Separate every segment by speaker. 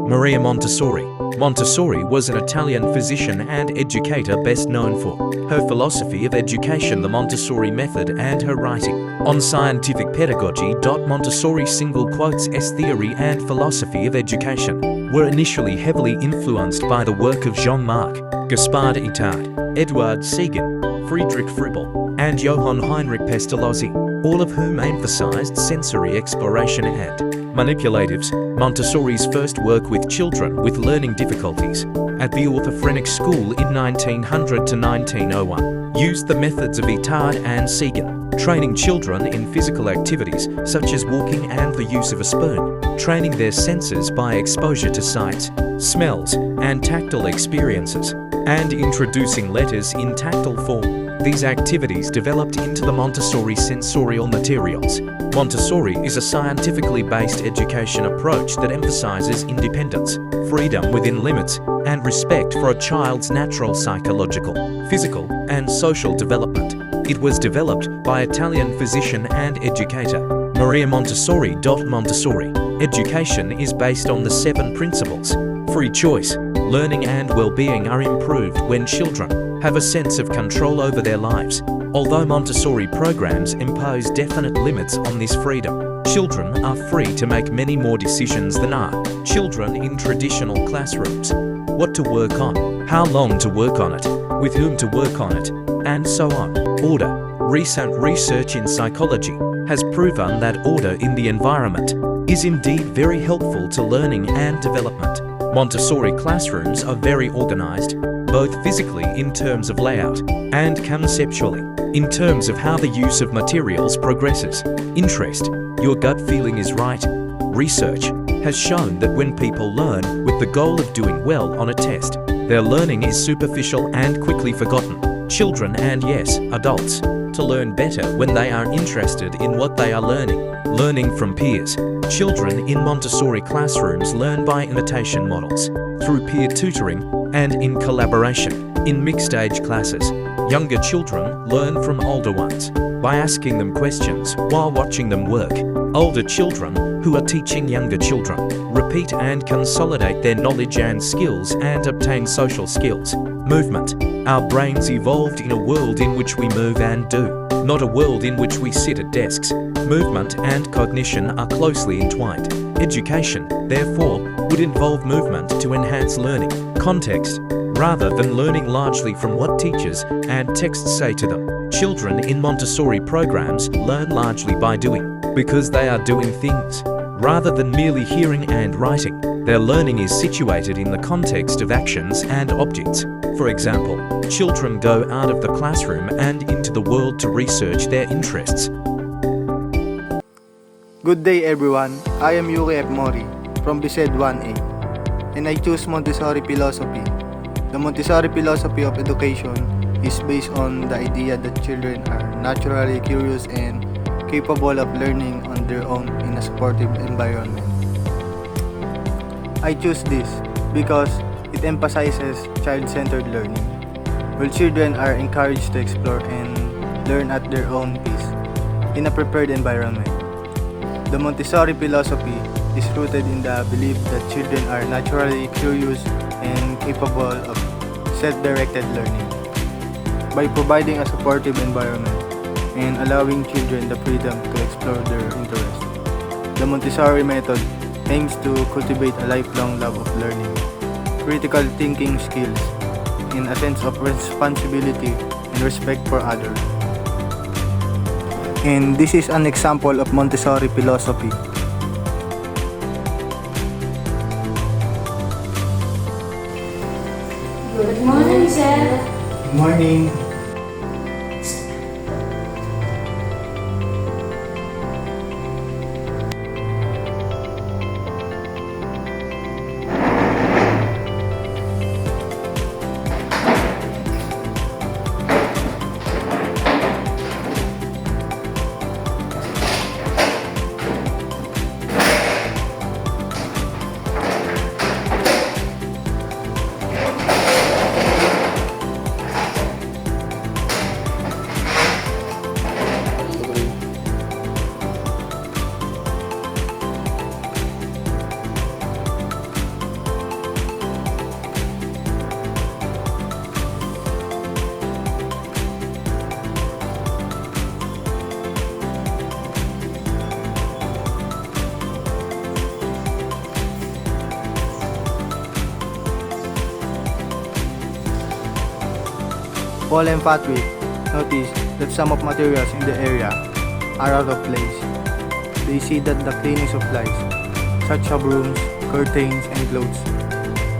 Speaker 1: Maria Montessori. Montessori was an Italian physician and educator best known for her philosophy of education, the Montessori method, and her writing on scientific pedagogy. Montessori single quotes S theory and philosophy of education were initially heavily influenced by the work of Jean-Marc, Gaspard Itard, Edward Segan, Friedrich Froebel, and Johann Heinrich Pestalozzi, all of whom emphasized sensory exploration and manipulatives. Montessori's first work with children with learning difficulties at the Orthophrenic School in 1900 to 1901 used the methods of Itard and Segan, training children in physical activities such as walking and the use of a spoon, training their senses by exposure to sights, smells, and tactile experiences, and introducing letters in tactile form. These activities developed into the Montessori sensorial materials. Montessori is a scientifically based education approach that emphasizes independence, freedom within limits, and respect for a child's natural psychological, physical, and social development. It was developed by Italian physician and educator Maria Montessori. Montessori education is based on the 7 principles. Free choice, learning and well-being are improved when children have a sense of control over their lives. Although Montessori programs impose definite limits on this freedom, children are free to make many more decisions than are children in traditional classrooms. What to work on, how long to work on it, with whom to work on it, and so on. Order. Recent research in psychology has proven that order in the environment is indeed very helpful to learning and development. Montessori classrooms are very organized, both physically in terms of layout and conceptually in terms of how the use of materials progresses. Interest. Your gut feeling is right. Research has shown that when people learn with the goal of doing well on a test, their learning is superficial and quickly forgotten. Children and, yes, adults, to learn better when they are interested in what they are learning. Learning from peers. Children in Montessori classrooms learn by imitation models, through peer tutoring, and in collaboration. In mixed-age classes, younger children learn from older ones by asking them questions while watching them work. Older children who are teaching younger children repeat and consolidate their knowledge and skills and obtain social skills. Movement. Our brains evolved in a world in which we move and do, not a world in which we sit at desks. Movement and cognition are closely entwined. Education, therefore, would involve movement to enhance learning. Context. Rather than learning largely from what teachers and texts say to them, children in Montessori programs learn largely by doing, because they are doing things. Rather than merely hearing and writing, their learning is situated in the context of actions and objects. For example, children go out of the classroom and into the world to research their interests.
Speaker 2: Good day everyone, I am Yuki F. Mori from BSED 1A, and I choose Montessori philosophy. The Montessori philosophy of education is based on the idea that children are naturally curious and capable of learning on their own in a supportive environment. I choose this because it emphasizes child-centered learning, where children are encouraged to explore and learn at their own pace in a prepared environment. The Montessori philosophy is rooted in the belief that children are naturally curious and capable of self-directed learning. By providing a supportive environment and allowing children the freedom to explore their interests, the Montessori method aims to cultivate a lifelong love of learning, critical thinking skills, and a sense of responsibility and respect for others. And this is an example of Montessori philosophy.
Speaker 3: Good morning, sir.
Speaker 2: Good morning. Paul and Patrick notice that some of materials in the area are out of place. They see that the cleaning supplies, such as brooms, curtains, and clothes,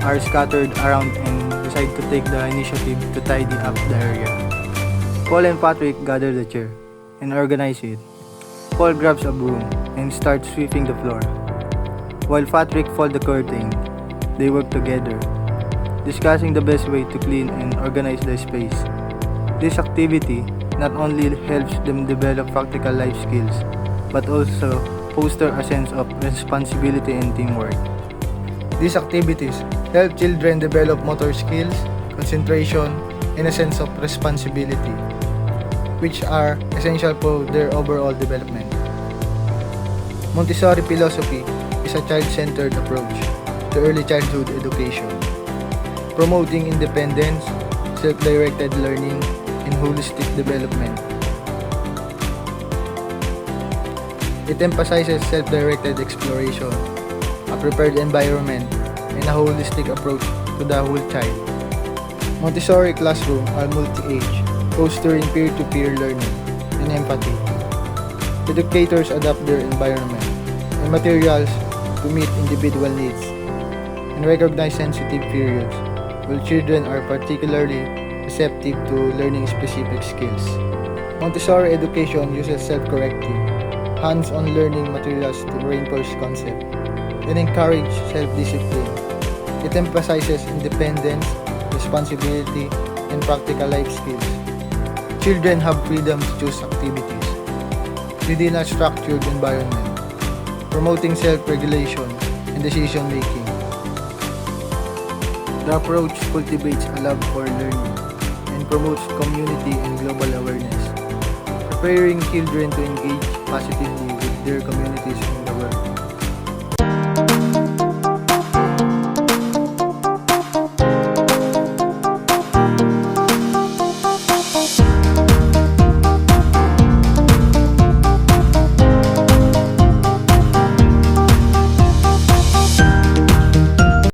Speaker 2: are scattered around and decide to take the initiative to tidy up the area. Paul and Patrick gather the chair and organize it. Paul grabs a broom and starts sweeping the floor, while Patrick folds the curtain. They work together, discussing the best way to clean and organize the space. This activity not only helps them develop practical life skills, but also foster a sense of responsibility and teamwork. These activities help children develop motor skills, concentration, and a sense of responsibility, which are essential for their overall development. Montessori philosophy is a child-centered approach to early childhood education, promoting independence, self-directed learning, and holistic development. It emphasizes self-directed exploration, a prepared environment, and a holistic approach to the whole child. Montessori classrooms are multi-age, fostering peer-to-peer learning and empathy. Educators adapt their environment and materials to meet individual needs and recognize sensitive periods, while children are particularly receptive to learning specific skills. Montessori education uses self-correcting, hands-on learning materials to reinforce concepts and encourage self-discipline. It emphasizes independence, responsibility, and practical life skills. Children have freedom to choose activities within a structured environment, promoting self-regulation and decision-making. The approach cultivates a love for learning and promotes community and global awareness, preparing children to engage positively with their communities and